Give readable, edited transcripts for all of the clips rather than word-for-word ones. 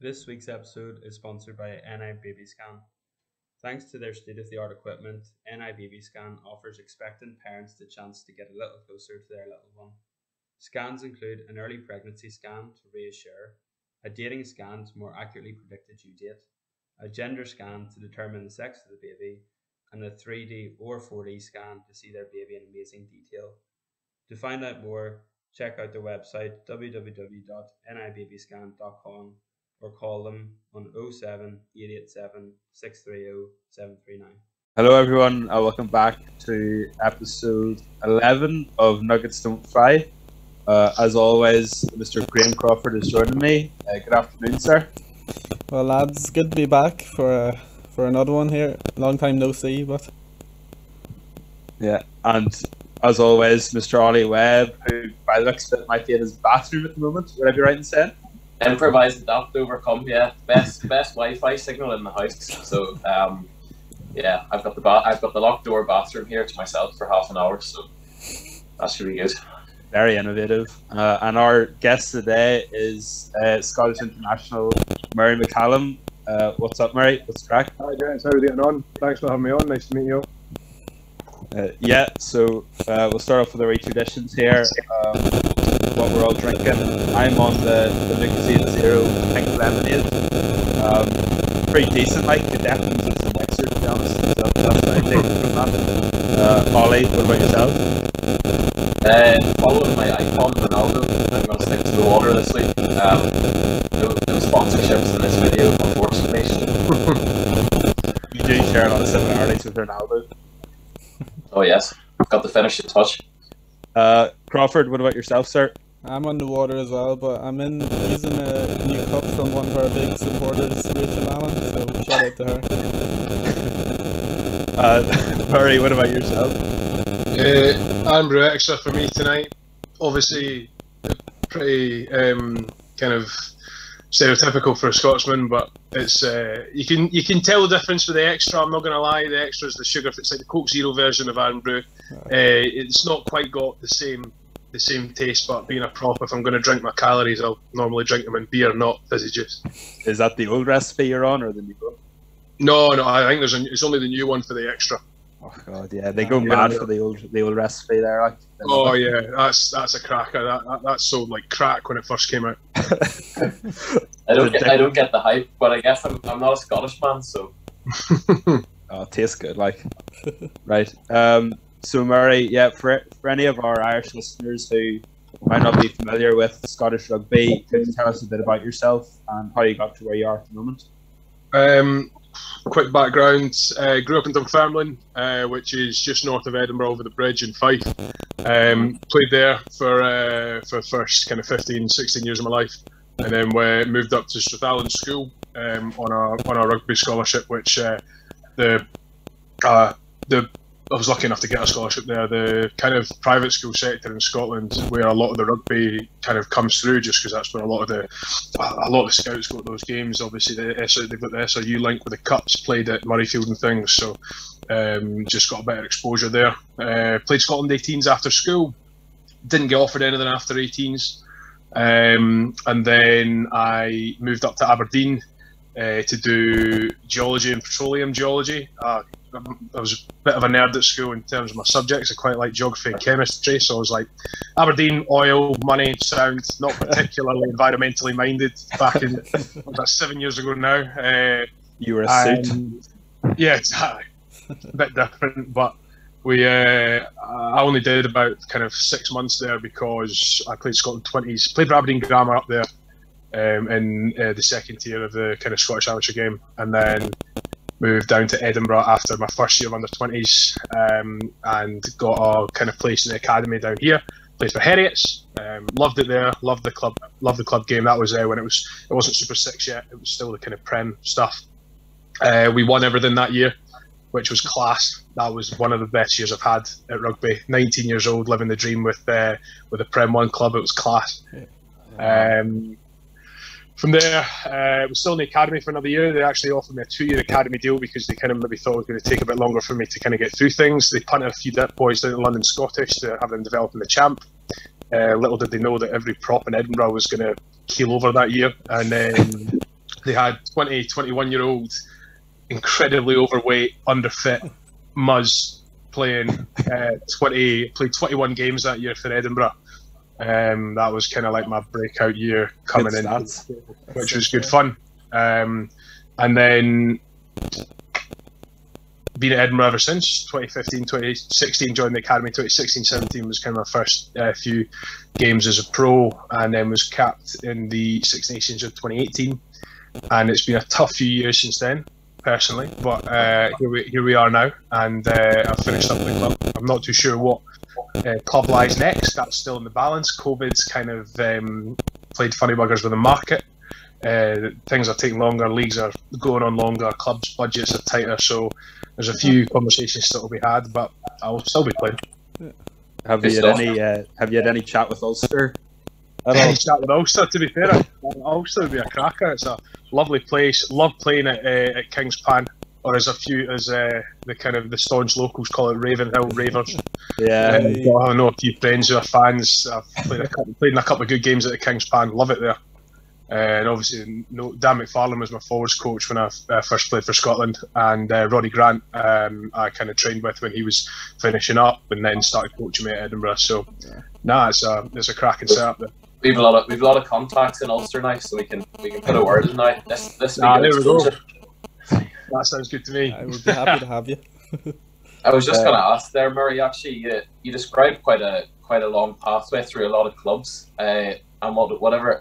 This week's episode is sponsored by NI Baby Scan. Thanks to their state-of-the-art equipment, NI Baby Scan offers expectant parents the chance to get a little closer to their little one. Scans include an early pregnancy scan to reassure, a dating scan to more accurately predict a due date, a gender scan to determine the sex of the baby, and a 3D or 4D scan to see their baby in amazing detail. To find out more, check out their website www.nibabyscan.com or call them on 07 887 630 739. Hello everyone, and welcome back to episode 11 of Nuggets Don't Fry. As always, Mr. Graham Crawford is joining me. Good afternoon, sir. Well, lads, good to be back for another one here. Long time no see, but yeah, and as always, Mr. Ollie Webb, who by the looks of it might be in his bathroom at the moment. Would I be right in saying? Improvised adapt to overcome, yeah. Best Wi-Fi signal in the house. So yeah, I've got the locked door bathroom here to myself for half an hour, so that should be good. Very innovative. And our guest today is Scottish international Murray McCallum. What's up, Murray? What's the crack? Hi, gents. How are you getting on? Thanks for having me on. Nice to meet you all. Yeah, so we'll start off with our traditions here. What we're all drinking. I'm on the Lucasade Zero pink lemonade. Pretty decent, like it definitely needs some mixer, to be honest. So that's what I take from that. Ollie, what about yourself? Following my icon Ronaldo, I'm going to stick to the water this week. No sponsorships in this video, unfortunately. You do share a lot of similarities with Ronaldo. Oh yes, got the finishing touch. Crawford, what about yourself, sir? I'm on the water as well, but I'm using a new cup from one of our big supporters, Rachel Allen, so shout out to her. Murray, what about yourself? Amber extra for me tonight. Obviously, pretty kind of stereotypical for a Scotsman, but it's you can tell the difference with the extra. I'm not going to lie, the extra is the sugar. It's like the Coke Zero version of Iron Brew. It's not quite got the same taste, but being a prop, if I'm going to drink my calories, I'll normally drink them in beer, not fizzy juice. Is that the old recipe you're on, or the new one? No, I think it's only the new one for the extra. Oh god, yeah, they go mad for the old recipe there. Like, oh yeah, that's a cracker. That's so like crack when it first came out. I don't get the hype, but I guess I'm not a Scottish man, so. Oh, it tastes good, like. Right. So Murray, yeah, for any of our Irish listeners who might not be familiar with Scottish rugby, could you tell us a bit about yourself and how you got to where you are at the moment? Quick background, grew up in Dunfermline, which is just north of Edinburgh over the bridge in Fife. Played there for the first kind of 15, 16 years of my life, and then we moved up to Strathallan School on a rugby scholarship, which I was lucky enough to get a scholarship there. The kind of private school sector in Scotland, where a lot of the rugby kind of comes through, just because that's where a lot of the scouts go to those games. Obviously, they've got the SRU link with the cups played at Murrayfield and things, so just got a better exposure there. Played Scotland 18s after school, didn't get offered anything after 18s, and then I moved up to Aberdeen to do geology and petroleum geology. I was a bit of a nerd at school in terms of my subjects. I quite like geography and chemistry, so I was like, Aberdeen, oil, money, sound, not particularly environmentally minded back in about 7 years ago now. You were a suit. Yeah, exactly. A bit different, but I only did about kind of 6 months there because I played Scotland 20s, played for Aberdeen Grammar up there in the second tier of the kind of Scottish amateur game, and then moved down to Edinburgh after my first year of under 20s and got a kind of place in the academy down here. Played for Heriots, loved it there, loved the club game. That was when it wasn't Super 6 yet, it was still the kind of Prem stuff. We won everything that year, which was class. That was one of the best years I've had at rugby. 19 years old, living the dream with the Prem 1 club, it was class. from there, I was still in the academy for another year. They actually offered me a 2-year academy deal because they kind of maybe thought it was going to take a bit longer for me to kind of get through things. They punted a few boys down to London Scottish to have them develop in the champ. Little did they know that every prop in Edinburgh was going to keel over that year. And then they had 20, 21-year-old, incredibly overweight, underfit Muzz playing played 21 games that year for Edinburgh. That was kind of like my breakout year coming in, which was good fun. And then been at Edinburgh ever since 2015, 2016, joined the academy. 2016-17 was kind of my first few games as a pro, and then was capped in the Six Nations of 2018. And it's been a tough few years since then, personally, but here we are now, and I've finished up with the club. I'm not too sure what club lies next. That's still in the balance. COVID's kind of played funny buggers with the market. Things are taking longer, leagues are going on longer, clubs' budgets are tighter, so there's a few conversations still to be had, but I'll still be playing. Have you had any chat with Ulster? Any chat with Ulster, to be fair. Ulster would be a cracker. It's a lovely place. Love playing at King's Pan, or as the kind of the staunch locals call it, Ravenhill Ravers. Yeah. I know a few friends who are fans. I've played in a couple of good games at the King's Pan. Love it there. And obviously, Dan McCallum was my forwards coach when I first played for Scotland, and Roddy Grant I kind of trained with when he was finishing up, and then started coaching me at Edinburgh. So, it's a cracking setup there. We've a lot of contacts in Ulster now, so we can put a word in now. This there we go. That sounds good to me. I would be happy to have you. I was just going to ask there, Murray. Actually, you described quite a long pathway through a lot of clubs, and whatever.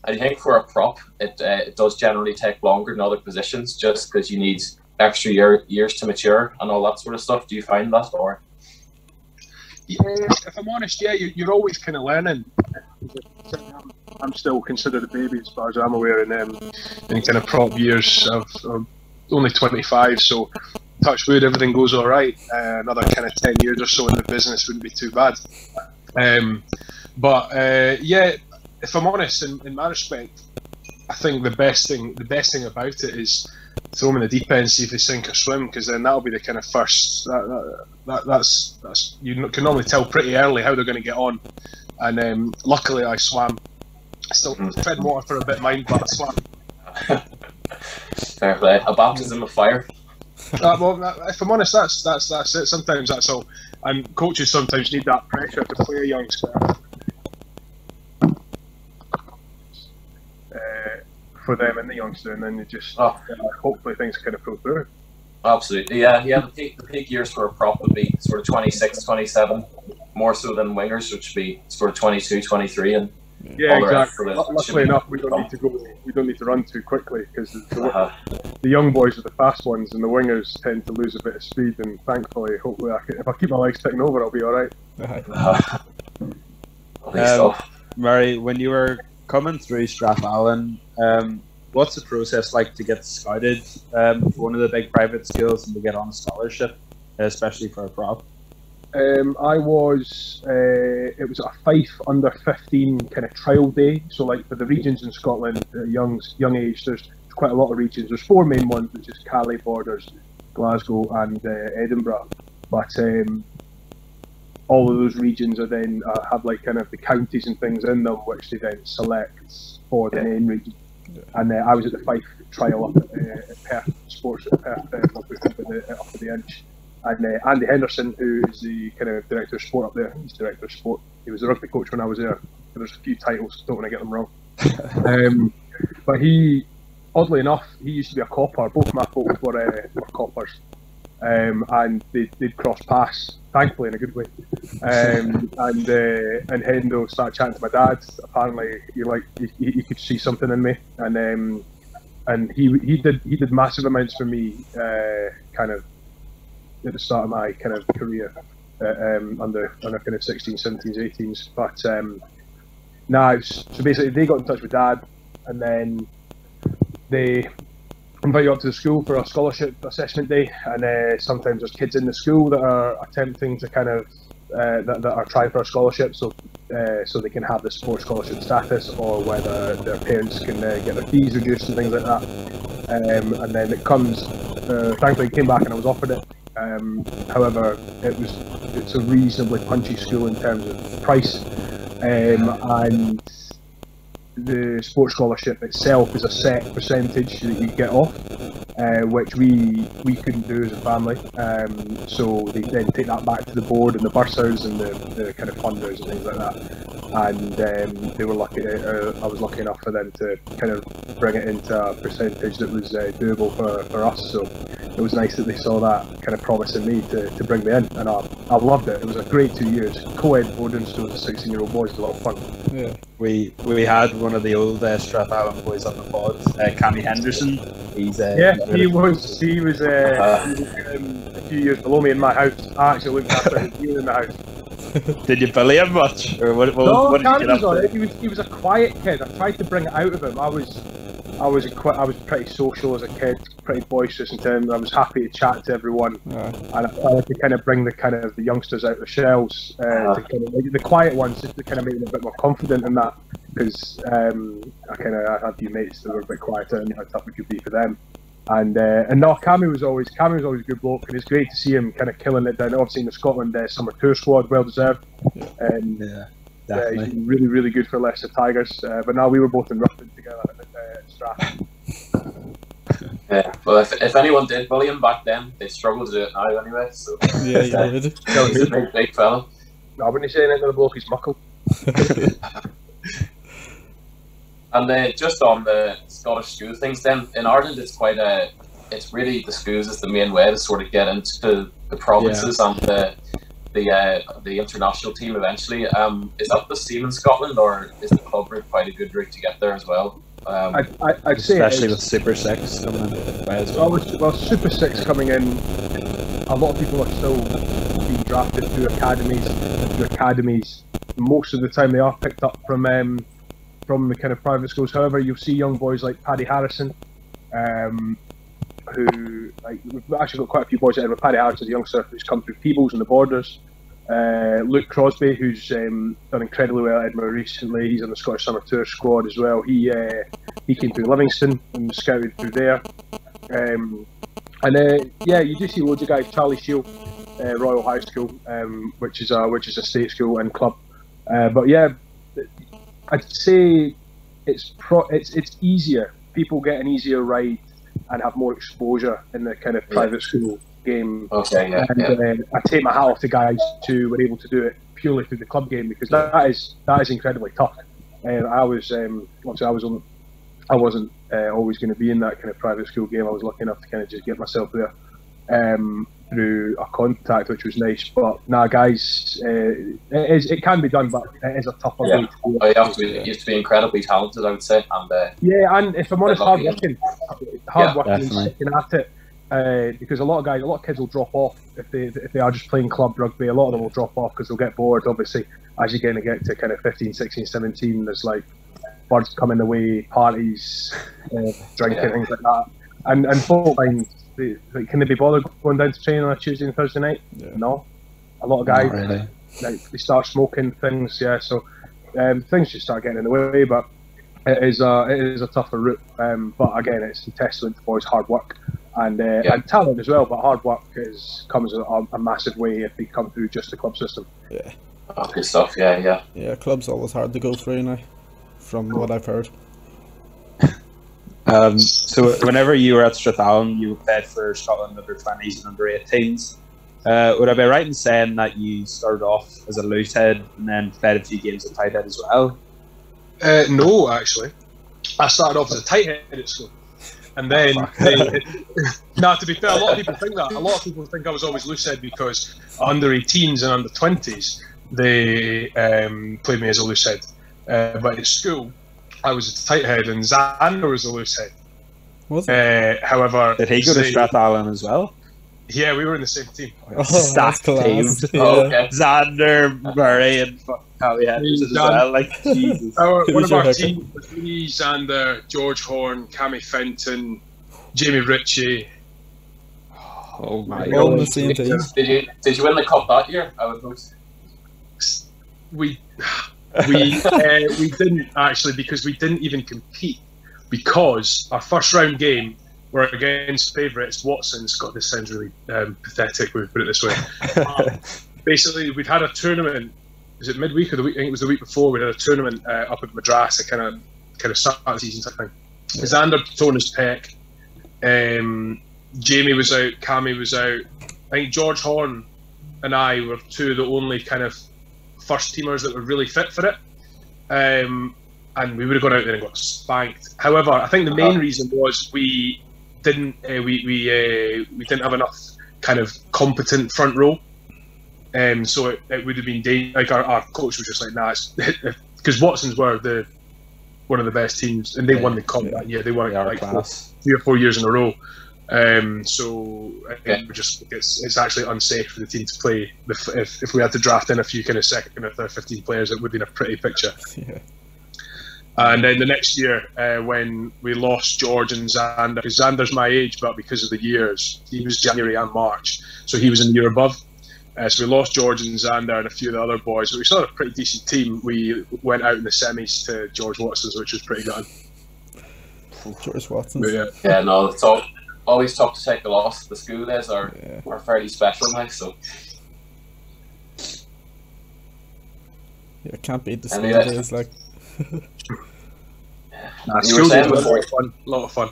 I think for a prop, it does generally take longer than other positions, just because you need extra years to mature and all that sort of stuff. Do you find that, or? Yeah, if I'm honest, yeah, you're always kind of learning. I'm still considered a baby as far as I'm aware, in kind of prop years. I'm only 25, so touch wood, everything goes all right. Another kind of 10 years or so in the business wouldn't be too bad. Yeah, if I'm honest, in my respect, I think the best thing about it is throw them in the deep end, see if they sink or swim, because then that'll be the kind of first. That's you can normally tell pretty early how they're going to get on. And luckily, I swam. Still tread water for a bit, mind, but I swam. Fair play. A baptism of fire. Well, if I'm honest, that's it. Sometimes that's all. And coaches sometimes need that pressure to play a youngster. For them and the youngster, and then you just hopefully things kind of pull through. Absolutely, yeah. The peak years for a prop would be sort of 26, 27, more so than wingers, which would be sort of 22, 23, and yeah, exactly. Luckily enough, we don't need to run too quickly, because the young boys are the fast ones, and the wingers tend to lose a bit of speed. And thankfully, hopefully, if I keep my legs ticking over, I'll be all right. Murray, when you were coming through Strathallan, what's the process like to get scouted for one of the big private schools and to get on a scholarship, especially for a prop? I was. It was a Fife under 15 kind of trial day. So, like for the regions in Scotland, young age, there's quite a lot of regions. There's 4 main ones, which is Calais, Borders, Glasgow, and Edinburgh. But all of those regions are then have like kind of the counties and things in them, which they then select for the main region. And I was at the Fife trial up at Perth Sports at Perth, up at the Inch. And Andy Henderson, who is the kind of director of sport up there, he's director of sport. He was the rugby coach when I was there. So there's a few titles, don't want to get them wrong. But he, oddly enough, he used to be a copper. Both my folks were coppers. And they'd cross paths, thankfully in a good way. And Hendo started chatting to my dad. Apparently, he could see something in me, and he did massive amounts for me, kind of at the start of my kind of career, under kind of 16s, 17s, 18s. But so basically they got in touch with Dad, and then they invite you up to the school for a scholarship assessment day, and sometimes there's kids in the school that are attempting to kind of that are trying for a scholarship. So so they can have the sports scholarship status, or whether their parents can get their fees reduced and things like that. And then it comes, thankfully it came back and I was offered it. However, it's a reasonably punchy school in terms of price, and the sports scholarship itself is a set percentage that you get off, which we couldn't do as a family. So they then take that back to the board and the bursars and the kind of funders and things like that. And they were lucky. I was lucky enough for them to kind of bring it into a percentage that was doable for us. So it was nice that they saw that kind of promise in me to bring me in, and I loved it. It was a great 2 years. Co-ed boarding school as a 16-year-old boy is a lot of fun. Yeah. We had one of the old Strathallan boys on the pod, Cammy Henderson. He's he was a few years below me in my house. I actually looked after his year in the house. Did you bully him much, or what No, did you get up to? he was a quiet kid. I tried to bring it out of him. I was pretty social as a kid, pretty boisterous in terms. I was happy to chat to everyone, and I tried to kind of bring the youngsters out of the shells, to kind of, like, the quiet ones, just to kind of make them a bit more confident in that. Because I had a few mates that were a bit quieter, and how tough it could be for them. And no, Cammy was always a good bloke, and it's great to see him kind of killing it down. Obviously in the Scotland summer tour squad, well deserved. Yeah, definitely. He's been really, really good for Leicester Tigers. But now we were both in Ruffin together at Strath. Yeah, well, if anyone did bully him back then, they struggle to do it now anyway. So Yeah, you did. he's a big fella. I wouldn't say anything to the bloke, he's muckle. And just on the Scottish school things, then in Ireland, it's really the schools is the main way to sort of get into the provinces and the international team eventually. Is that the same in Scotland, or is the club route quite a good route to get there as well? I'd say, especially with Super 6 coming in by as well. Well, Super 6 coming in, a lot of people are still being drafted through academies. Most of the time they are picked up from the kind of private schools. However, you'll see young boys like Paddy Harrison, who, like, we've actually got quite a few boys out there. Paddy Harrison's a youngster who's come through Peebles and the Borders. Luke Crosby, who's done incredibly well at Edinburgh recently. He's on the Scottish Summer Tour squad as well. He came through Livingston and was scouted through there. You do see loads of guys. Charlie Shield, Royal High School, which is a state school and club. But yeah, I'd say it's easier. People get an easier ride and have more exposure in the kind of private school game. Okay, yeah. I take my hat off to guys who were able to do it purely through the club game, because that is incredibly tough. I wasn't always going to be in that kind of private school game. I was lucky enough to kind of just get myself there through a contact, which was nice. But nah, guys, it can be done, but it is a tougher way to do it. You have to be incredibly talented, I would say. And if I'm honest, hard working and definitely. sticking at it. Because a lot of kids will drop off if they are just playing club rugby. A lot of them will drop off because they'll get bored. Obviously, as you're going to get to kind of 15, 16, 17, there's like birds coming away, parties, drinking, things like that. And folk find, can they be bothered going down to training on a Tuesday and Thursday night? Yeah. No. A lot of guys, not really. Like, they start smoking things, so things just start getting in the way. But it is a tougher route. But again, it's a testament to boys' hard work. And talent as well, but hard work comes a massive way if they come through just the club system. Yeah. Oh, good stuff, yeah. Yeah, club's always hard to go through now, from what I've heard. So whenever you were at Strathallan, you played for Scotland under 20s and under 18s. Would I be right in saying that you started off as a loose head and then played a few games at tight head as well? No, actually. I started off as a tight head at school. And then, to be fair, a lot of people think that. A lot of people think I was always loose head because under 18s and under 20s, they played me as a loose head. But at school, I was a tight head, and Xander was a loose head. Was it? However, did he go to Strathallan as well? Yeah, we were in the same team. Stacked team. Yeah. Oh, okay. Xander, Murray, and Callie Henderson as well. Like, Jesus. One of our team was me, Xander, George Horn, Cammy Fenton, Jamie Ritchie. Oh my All on God. the same team. Did you win the cup that year? I would hope. we didn't actually, because we didn't even compete, because our first round game were against favourites Watson's. God, this sounds really pathetic when we put it this way. Basically, we'd had a tournament. Was it midweek or the week? I think it was the week before. We had a tournament up at Madras. It kind of started the season type thing. Xander torn his pec. Jamie was out. Cammy was out. I think George Horn and I were two of the only kind of first teamers that were really fit for it. And we would have gone out there and got spanked. However, I think the main reason was we didn't we didn't have enough kind of competent front row. So it would have been like our coach was just like, nah, because Watson's were one of the best teams, and they won the comp that year. They won it like 3 or 4 years in a row. So it's actually unsafe for the team to play. If we had to draft in a few kind of second or third 15 players, it would have been a pretty picture. Yeah. And then the next year, when we lost George and Xander, because Xander's my age, but because of the years, he was January and March, so he was in the year above. So we lost George and Xander and a few of the other boys, but we still had a pretty decent team. We went out in the semis to George Watson's, which was pretty good. George Watson's. Yeah, no, it's always tough to take a loss. The school days are fairly special now, so. Yeah, can't beat the school days, like. School days were a lot of fun.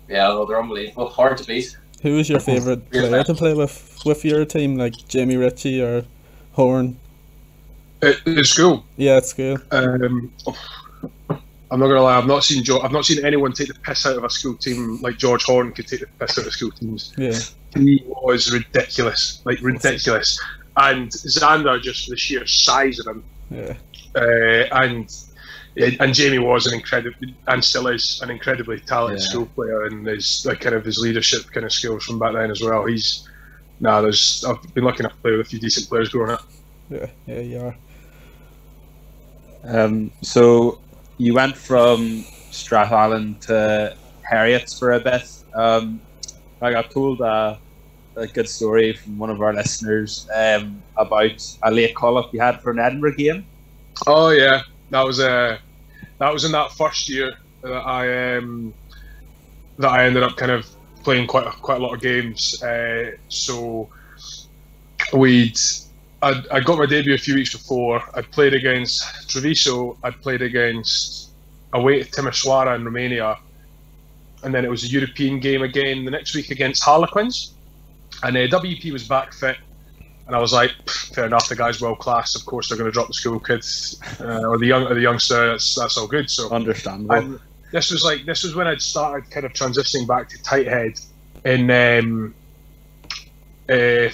Yeah, no, they're unbelievable. Hard to beat. Who was your favourite player to play with your team, like Jamie Ritchie or Horn? At school? Yeah, at school. I'm not gonna lie, I've not seen anyone take the piss out of a school team like George Horn could take the piss out of school teams. Yeah. He was ridiculous. And Xander, just the sheer size of him. Yeah. And Jamie was an incredibly, and still is, an incredibly talented school player, and his his leadership kind of skills from back then as well. I've been lucky enough to play with a few decent players growing up. Yeah, you are. So you went from Strathallan to Heriot's for a bit. I got told a good story from one of our listeners about a late call-up you had for an Edinburgh game. Oh yeah. That was in that first year that I ended up kind of playing quite a lot of games. So I got my debut a few weeks before. I played against Treviso. I played against away to Timișoara in Romania, and then it was a European game again the next week against Harlequins. And WP was back fit. And I was like, fair enough, the guy's world class. Of course, they're going to drop the school kids or the youngster. That's all good. So understandable. And this was when I'd started kind of transitioning back to tight head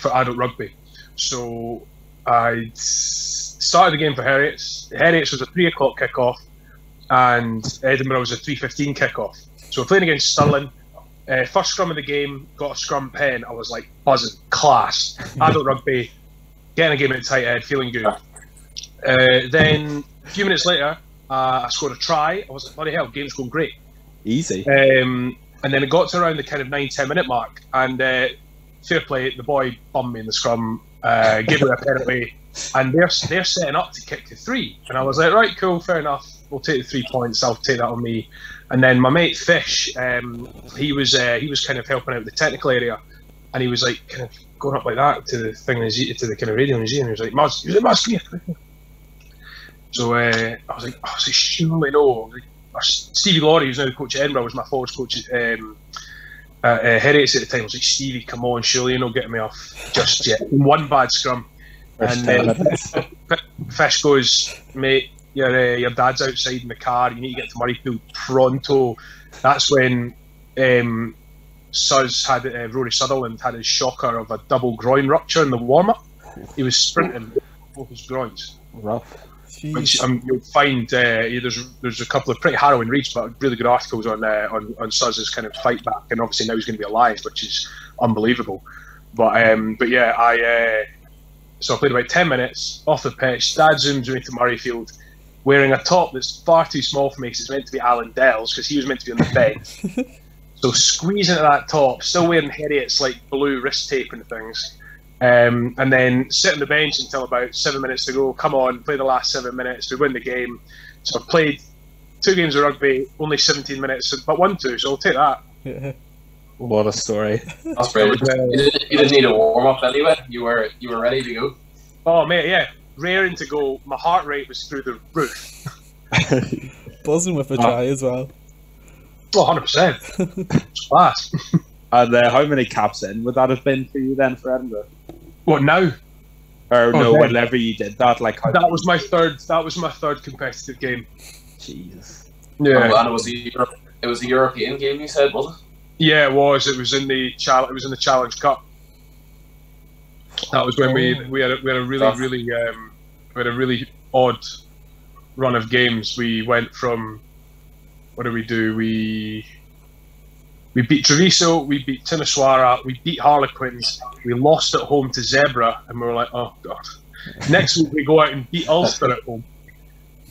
for adult rugby. So I started the game for Heriot's. Heriot's was a 3 o'clock kickoff, and Edinburgh was a 3:15 kickoff. So we're playing against Stirling. First scrum of the game, got a scrum pen. I was like buzzing, class. Adult rugby, getting a game at tight head, feeling good. Then a few minutes later, I scored a try. I was like, bloody hell, game's going great. Easy. And then it got to around the kind of 9-10 minute mark, and fair play, the boy bummed me in the scrum, gave me a penalty, and they're setting up to kick to 3. And I was like, right, cool, fair enough. We'll take the 3 points. I'll take that on me. And then my mate Fish, he was kind of helping out with the technical area, and he was like kind of going up like that to the thing to the kind of radio in his ear, and he was like, Maz, come here. So I was like, surely no. Stevie Laurie, who's now the coach at Edinburgh, was my forwards coach at Heriot's at the time. I was like, Stevie, come on, surely you're not getting me off just yet. One bad scrum. And then Fish goes, mate, your dad's outside in the car, you need to get to Murrayfield pronto. That's when Rory Sutherland had his shocker of a double groin rupture in the warm-up. He was sprinting both his groins. Rough. Which you'll find there's a couple of pretty harrowing reads, but really good articles on Suzz's kind of fight back, and obviously now he's going to be alive, which is unbelievable. But yeah, so I played about 10 minutes off the pitch. Dad zooms me to Murrayfield, wearing a top that's far too small for me because it's meant to be Alan Dell's, because he was meant to be on the bench. So squeezing into that top, still wearing Heriot's like blue wrist tape and things, And then sit on the bench until about 7 minutes to go. Come on, play the last 7 minutes. We win the game. So I've played 2 games of rugby, only 17 minutes, but won 2, so I'll take that. Yeah. What a story. That's brilliant. You didn't need a warm up anyway. You were ready to go. Oh mate, yeah, raring to go. My heart rate was through the roof. Buzzing with a try as well. Oh, 100%. It's class. And how many caps in would that have been for you then for Edinburgh? What now? Or no, then. whenever you did that, like how That was my third competitive game. Jesus. Yeah, And it was a European game, you said, was it? yeah, it was. It was in the Challenge Cup. That was when we had a really odd run of games. We went from, what did we do? We beat Treviso, we beat Timisoara, we beat Harlequins, we lost at home to Zebra, and we were like, oh god. Next week we go out and beat Ulster at home.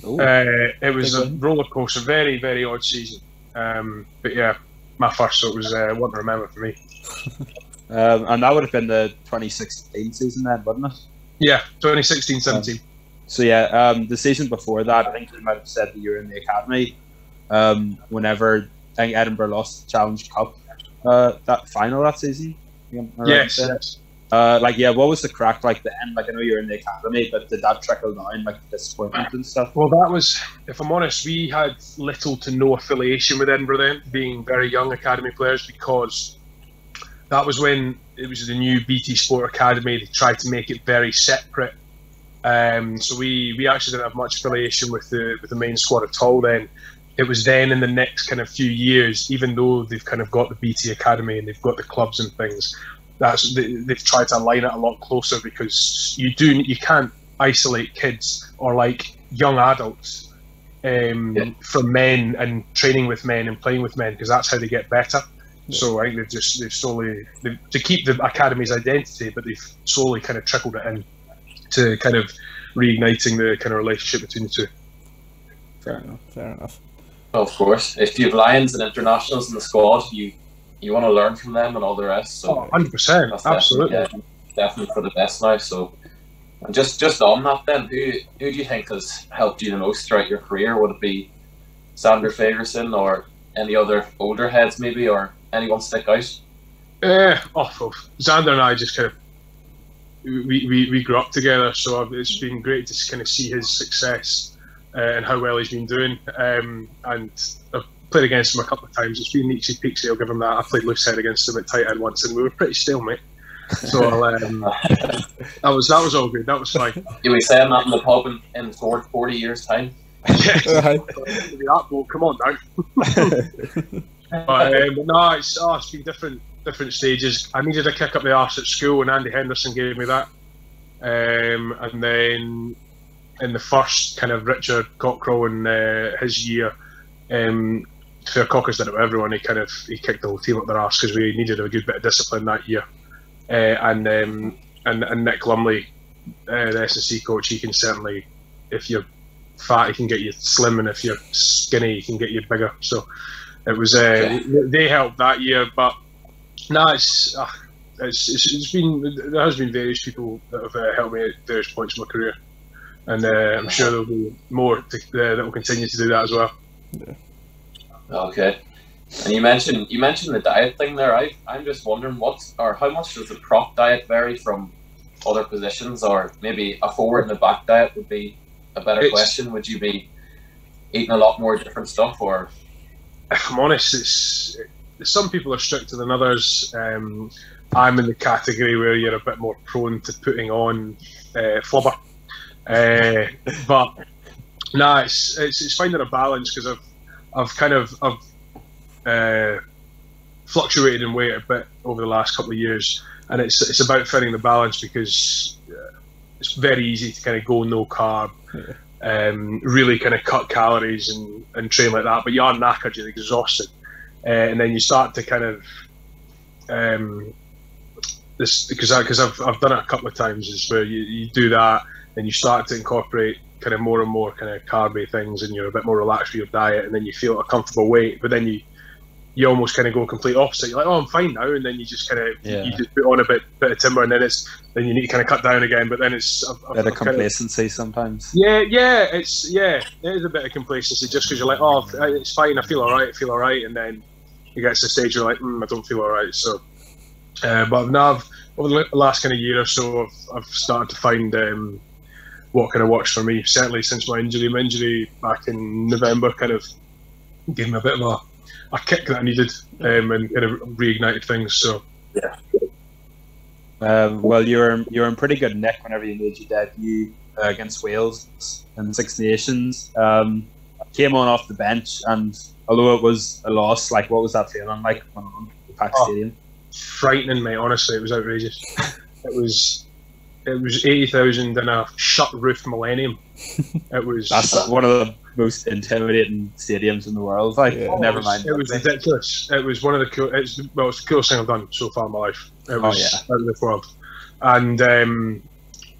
It was a roller coaster, very, very odd season. But yeah, my first, so it was one to remember for me. And that would have been the 2016 season then, wouldn't it? Yeah, 2016-17. So yeah, the season before that, I think you might have said that you were in the academy. Whenever I think Edinburgh lost the Challenge Cup, that final that season. Yes. What was the crack like then? Like I know you're in the academy, but did that trickle down, like the disappointment and stuff? Well, that was, if I'm honest, we had little to no affiliation with Edinburgh then, being very young academy players, because that was when it was the new BT Sport Academy. They tried to make it very separate. So we actually didn't have much affiliation with the main squad at all then. It was then in the next kind of few years, even though they've kind of got the BT Academy and they've got the clubs and things, they've tried to align it a lot closer, because you can't isolate kids or like young adults from men and training with men and playing with men, because that's how they get better. Yeah. So I think they've slowly to keep the academy's identity, but they've slowly kind of trickled it in to kind of reigniting the kind of relationship between the two. Fair enough. Of course, if you have Lions and internationals in the squad, you want to learn from them and all the rest. So 100%, absolutely, definitely for the best now. So, and just on that, then, who do you think has helped you the most throughout your career? Would it be Sander Fagerson or any other older heads, maybe, or anyone stick out? Xander and I just kind of we grew up together, so it's been great to kind of see his success and how well he's been doing. And I've played against him a couple of times. It's been Nietzsche Peaksy, I'll give him that. I played loose head against him at tight end once, and we were pretty stalemate. So that was all good. That was fine. You'll be saying that in the pub in 40 years' time. Yeah, that boat. Come on now. But no, it's been different stages. I needed a kick up the arse at school, and Andy Henderson gave me that. And then in the first kind of Richard Cockrell in his year, Fair Cockers did it with everyone. He kicked the whole team up their arse because we needed a good bit of discipline that year. And Nick Lumley, the S&C coach, he can certainly, if you're fat, he can get you slim, and if you're skinny, he can get you bigger. So it was they helped that year, but no, it's been, there has been various people that have helped me at various points in my career, and I'm sure there'll be more that will continue to do that as well. Yeah. Okay. And you mentioned the diet thing there. I'm just wondering how much does the prop diet vary from other positions, or maybe a forward and a back diet would be a better question. Would you be eating a lot more different stuff, or? If I'm honest, some people are stricter than others. I'm in the category where you're a bit more prone to putting on flubber, but nah, it's finding a balance, because I've fluctuated in weight a bit over the last couple of years, and it's about finding the balance, because it's very easy to kind of go no carb, really kind of cut calories and train like that, but you are knackered, you're exhausted, and then you start to kind of because I've done it a couple of times, is where you do that, and you start to incorporate kind of more and more kind of carby things, and you're a bit more relaxed with your diet, and then you feel a comfortable weight, but then you almost kind of go complete opposite. You're like, oh, I'm fine now, and then you just kind of you just put on a bit of timber, and then then you need to kind of cut down again. But then it's a bit of complacency sometimes. Yeah, it is a bit of complacency just because you're like, oh, it's fine, I feel all right, and then you get to the stage where you're like, I don't feel all right. So, but now over the last kind of year or so, I've started to find what kind of works for me. Certainly since my injury. My injury back in November kind of gave me a bit of a kick that I needed, and kind of reignited things. So Yeah. Well, you were in pretty good nick whenever you made your debut against Wales in the Six Nations. Came on off the bench, and although it was a loss, like what was that feeling like on the packed stadium? Frightening, mate. Honestly, it was outrageous. It was 80,000 in a shut roof Millennium. That's one of the most intimidating stadiums in the world. Like, never mind. It was ridiculous. It was one of the cool. It's the coolest thing I've done so far in my life. It was out of this world. And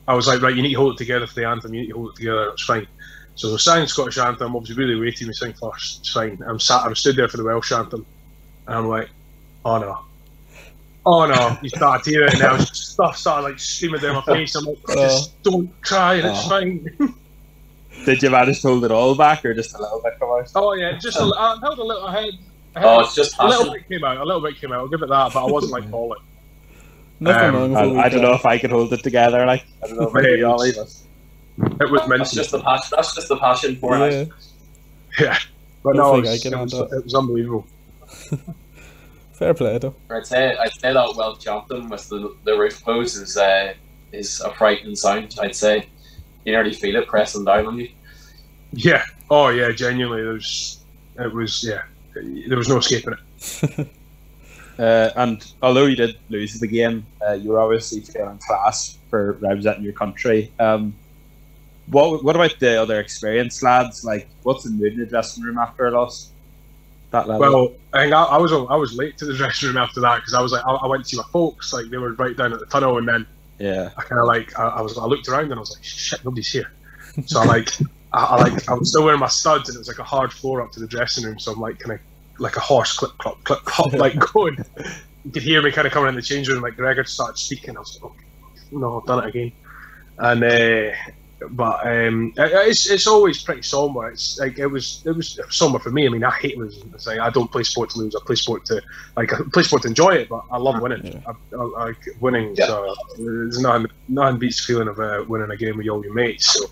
I was like, right, you need to hold it together for the anthem. You need to hold it together. It's fine. So we sang Scottish anthem. Obviously, really waiting. We sing first. It's fine. I'm stood there for the Welsh anthem, and I'm like, oh no. You started to hear it, and I was started like streaming down my face. I'm like, just don't cry, it's fine. Did you manage to hold it all back, or just a little bit come out? Oh yeah, just I held a little head. It's just a little bit came out. I'll give it that, but I wasn't like bawling. I don't know if I could hold it together. Like, I don't know, maybe Ollie. It was meant. That's just the passion for it. Yeah, but no, it was unbelievable. Fair play, though. I'd say that Welsh anthem with the roof pose is a frightening sound. I'd say you nearly feel it pressing down on you. Yeah. Oh yeah. Genuinely, there was no escaping it. And although you did lose the game, you were obviously feeling class for representing your country. What about the other experienced lads? Like, what's the mood in the dressing room after a loss? That level? Well, I think I was late to the dressing room after that because I was like, I went to see my folks, like they were right down at the tunnel, and then I kind of like I looked around and I was like, shit, nobody's here. So I was still wearing my studs, and it was like a hard floor up to the dressing room, so I'm like kind of like a horse clip clop like going. You could hear me kind of coming in the change room, like Gregor started speaking. I was like, okay, no, I've done it again, and but it's always pretty somber. It's like it was somber for me. I mean, I hate losing. It's like I don't play sport to lose. I play sport to enjoy it. But I love winning. I like winning. Yeah. So there's nothing beats the feeling of winning a game with all your mates. So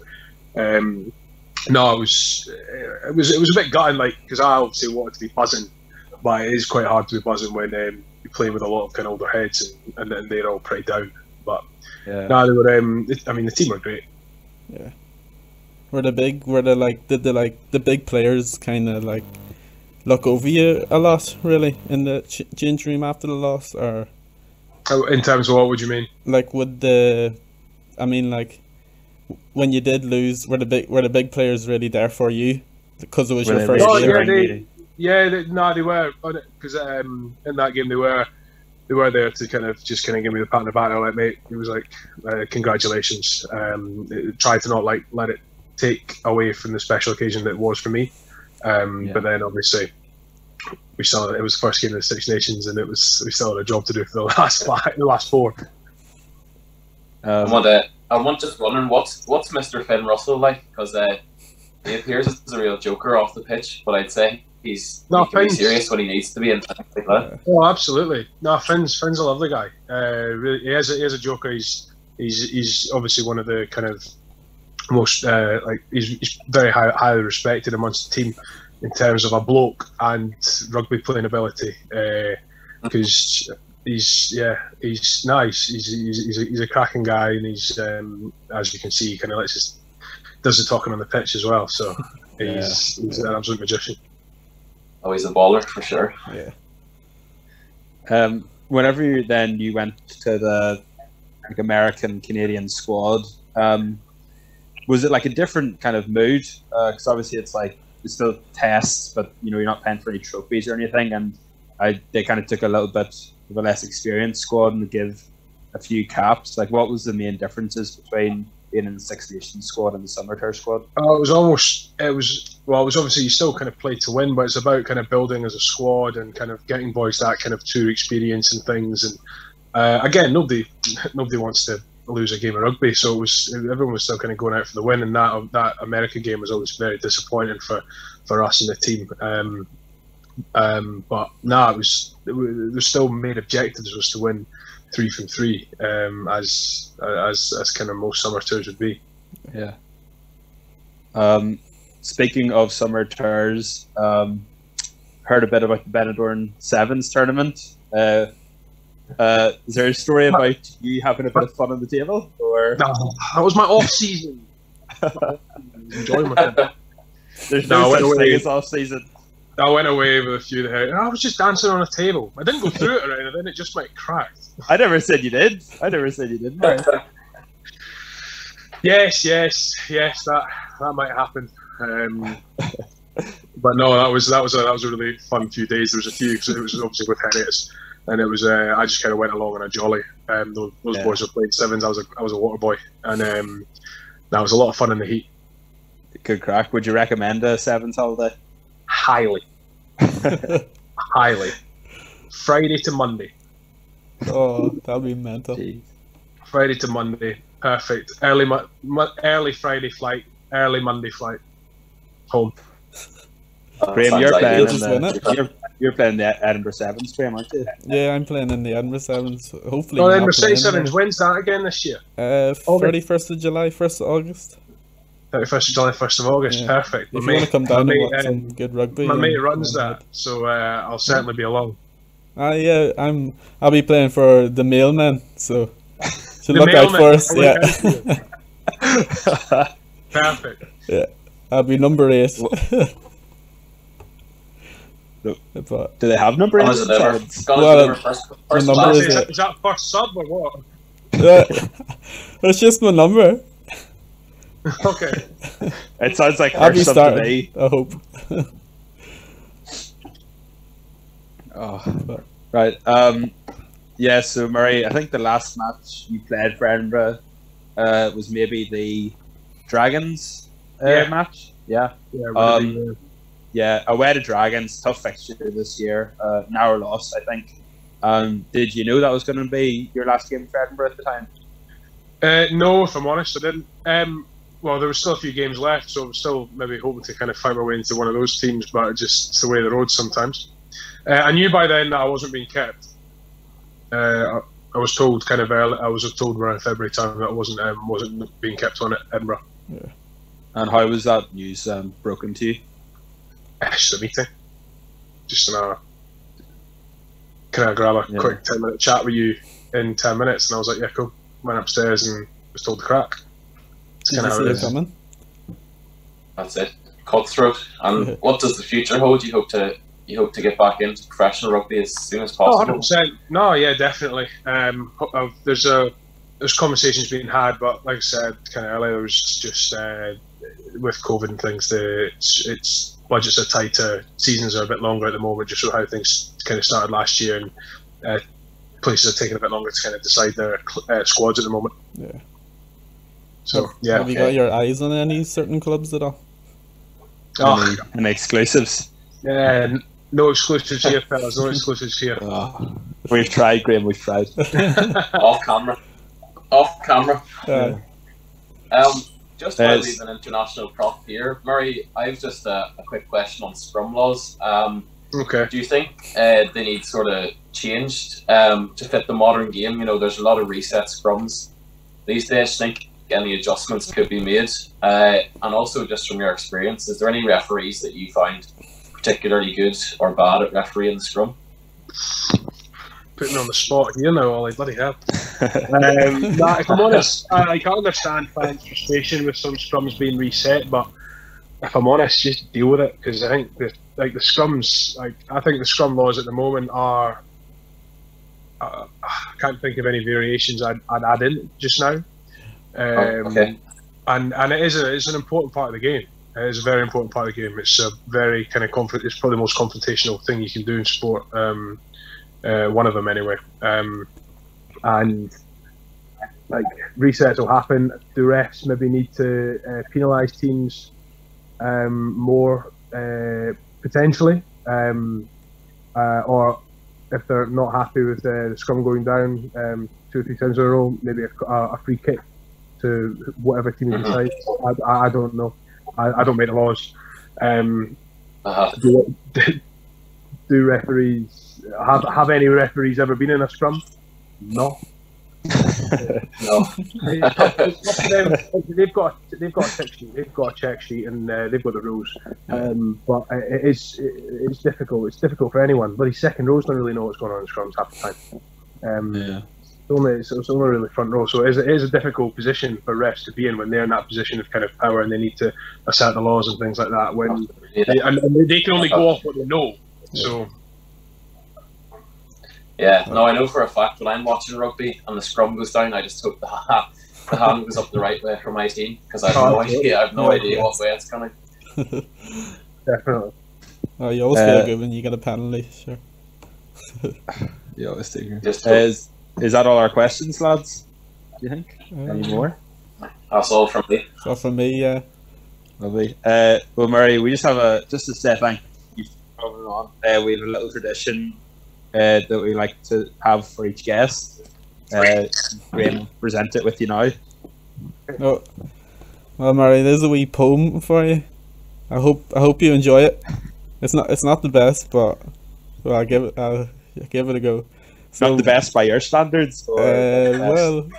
no, it was a bit gutting, like because I obviously wanted to be buzzing, but it is quite hard to be buzzing when you're playing with a lot of kind of older heads and they're all pretty down. But no, they were. I mean, the team were great. Yeah. Did the big players kind of like look over you a lot, really, in the change room after the loss, or? In terms of what would you mean? Like, when you did lose, were the big players really there for you because it was your first game? They were, because in that game they were there to kind of give me the pat on the back. Like, mate, he was like, congratulations. Try to not let it take away from the special occasion that it was for me. But then obviously we saw that it was the first game of the Six Nations, and we still had a job to do for the last four. I'm just wondering what's Mr. Finn Russell like, because he appears as a real joker off the pitch, but I'd say he can be serious when he needs to be and things like that. Oh, absolutely. No, Finn's a lovely guy. Really, he is a joker. He's obviously one of the kind of most he's very highly respected amongst the team in terms of a bloke and rugby playing ability. Because he's nice. He's a cracking guy, and he's as you can see, he kind of does the talking on the pitch as well. So he's an absolute magician. Oh, he's a baller for sure. Yeah. Whenever you went to the American Canadian squad, was it like a different kind of mood? Because obviously it's still tests, but you're not playing for any trophies or anything, and they kind of took a little bit of a less experienced squad and give a few caps. Like, what was the main differences between being in the Six Nations squad and the Summer Tour squad? It was obviously you still kind of play to win, but it's about kind of building as a squad and kind of getting boys that kind of tour experience and things. And again, nobody wants to lose a game of rugby. So everyone was still kind of going out for the win, and that America game was always very disappointing for us and the team. But no, it was still main objectives was to win 3 from 3, as kind of most summer tours would be. Yeah. Speaking of summer tours, heard a bit about the Benidorm Sevens tournament. Is there a story about you having a bit of fun on the table, or No, that was my off season. Enjoying myself. there's No, I no went such away. thing as off season? I went away with a few there. I was just dancing on a table. I didn't go through it or anything. It just might cracked. I never said you did. I never said you did. Mary. Yes, that might happen. But no, that was a really fun few days. There was a few, because it was obviously with Henriette's, and it was I just kind of went along on a jolly. Those boys were playing sevens. I was a water boy, and that was a lot of fun in the heat. Good crack. Would you recommend a sevens holiday? Highly. Friday to Monday. Oh, that'd be mental. Jeez. Friday to Monday, perfect. Early Friday flight, early Monday flight, home. Graham, Sounds you're like playing you'll in just win it. you're playing the Edinburgh Sevens, Graham, aren't you? Yeah, I'm playing in the Edinburgh Sevens. Hopefully, Oh, you're then not Mercedes playing Sevens. When's that again this year? there. 31st of July, 1st of August. 31st of July, 1st of August. Yeah. Perfect. If you want to come down and watch some um, good rugby, my mate then runs go that, ahead. so I'll certainly be along. Yeah, I'll be playing for the mailmen, so The look out mailmen, for us. I'll Yeah, look out for Perfect. yeah. I'll be number 8. Look. But Do they have number 8 Gonna in deliver. sevens? Gonna Well, deliver first number class. is it? Is that first sub or what? it's just my number. Okay. It sounds like I'll be first up to starting. me. I hope. Oh, right. Yeah, so Murray, I think the last match you played for Edinburgh was maybe the Dragons Yeah. match. Yeah. Yeah, Yeah, away to Dragons, tough fixture this year. Now lost, I think. Did you know that was going to be your last game for Edinburgh at the time? no, if I'm honest, I didn't. Well, there was still a few games left, so I was still maybe hoping to kind of find my way into one of those teams, but it's the way of the road sometimes. I knew by then that I wasn't being kept. I was told kind of early. I was told around February time that I wasn't being kept on at Edinburgh. And how was that news broken to you? Just a meeting. Just can I grab a quick 10-minute chat with you in 10 minutes? And I was like, yeah, cool. Went upstairs and was told to crack. It's Did kind you of how see it it is. coming? That's it. Cutthroat. And what does the future hold? You hope to get back into professional rugby as soon as Oh, possible. 100%. No, yeah, definitely. There's conversations being had, but like I said, kind of earlier, there was just with COVID and things, it's budgets are tighter, seasons are a bit longer at the moment, just so how things kind of started last year, and places are taking a bit longer to kind of decide their squads at the moment. Yeah. So yeah, Have you got your eyes on any certain clubs at all? oh, Any exclusives? yeah, no exclusives here, fellas. No exclusives here. Oh, we've tried, Graham, we've tried. Off camera. Just while Yes. leave an international prop here, Murray, I have just a quick question on scrum laws. Okay. Do you think they need sort of changed to fit the modern game? You know, there's a lot of reset scrums these days. Do you think any adjustments could be made? And also, just from your experience, is there any referees that you find particularly good or bad at refereeing the scrum? Putting me on the spot here now, Ollie. Bloody hell. Nah, if I'm honest, I can understand fans' frustration with some scrums being reset, but if I'm honest, just deal with it, because I think the scrums, I think the scrum laws at the moment are. I can't think of any variations I'd add in just now. Okay. And it's an important part of the game. It is a very important part of the game. It's a very kind of it's probably the most confrontational thing you can do in sport. One of them anyway. And like resets will happen. The refs maybe need to penalise teams more potentially, or if they're not happy with the scrum going down 2 or 3 times in a row, maybe a free kick to whatever team decides. I don't know. I don't make the laws. Do referees have any referees ever been in a scrum? No. No. They've got a check sheet. They've got a check sheet, and they've got the rules. But it's difficult. It's difficult for anyone. But the second rows don't really know what's going on in scrums half the time. It's only really front row. So it is a difficult position for refs to be in when they're in that position of kind of power and they need to assert the laws and things like that. When they can only go off what they know. So. Yeah, no, I know for a fact when I'm watching rugby and the scrum goes down, I just hope the hand goes up the right way for my team, because I have no idea. I have no idea what way it's going. Definitely. Oh, you always feel good when you get a penalty, sure. You always do. Is that all our questions, lads? Do you think? Any more? That's all from me. That's all from me, yeah. Lovely. Well, Murray, we just have just to say thank you for coming on. We have a little tradition that we like to have for each guest. Graham, present it with you now. Oh, well, Murray, there's a wee poem for you. I hope you enjoy it. It's not the best, but well, I'll give it a go. So, not the best by your standards. Or well,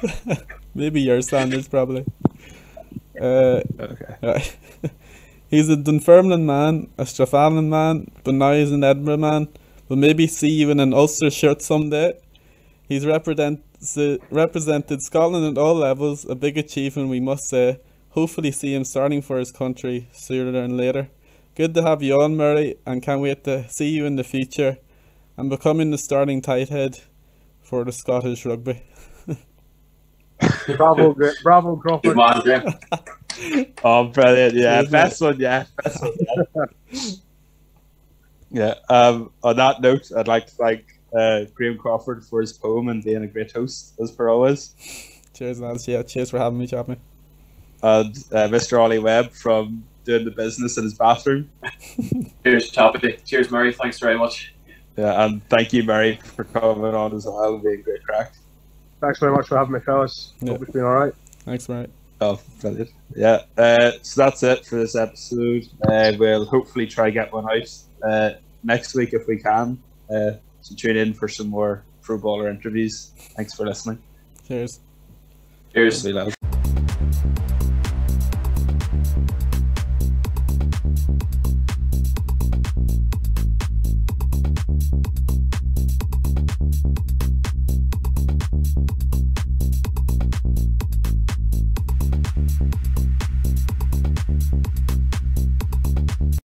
maybe your standards probably. Okay. Right. He's a Dunfermline man, a Strathallan man, but now he's an Edinburgh man. We'll maybe see you in an Ulster shirt someday. He's represented Scotland at all levels, a big achievement we must say. Hopefully see him starting for his country sooner than later. Good to have you on, Murray, and can't wait to see you in the future and becoming the starting tight head for the Scottish rugby. Bravo, Crawford. Good man, Graham. Oh, brilliant! Yeah, best one. Yeah, best one. Yeah. On that note, I'd like to thank Graham Crawford for his poem and being a great host, as per always. Cheers, lads. Yeah, cheers for having me, Chapman. And Mr. Ollie Webb from doing the business in his bathroom. Cheers, Chappy. Cheers, Murray. Thanks very much. Yeah, and thank you, Murray, for coming on as well and being a great crack. Thanks very much for having me, fellas. Yeah. Hope it's been alright. Thanks, Murray. Oh, brilliant. Yeah, so that's it for this episode. We'll hopefully try to get one out next week if we can. So tune in for some more Pro Baller interviews. Thanks for listening. Cheers. Cheers. Lovely, lads.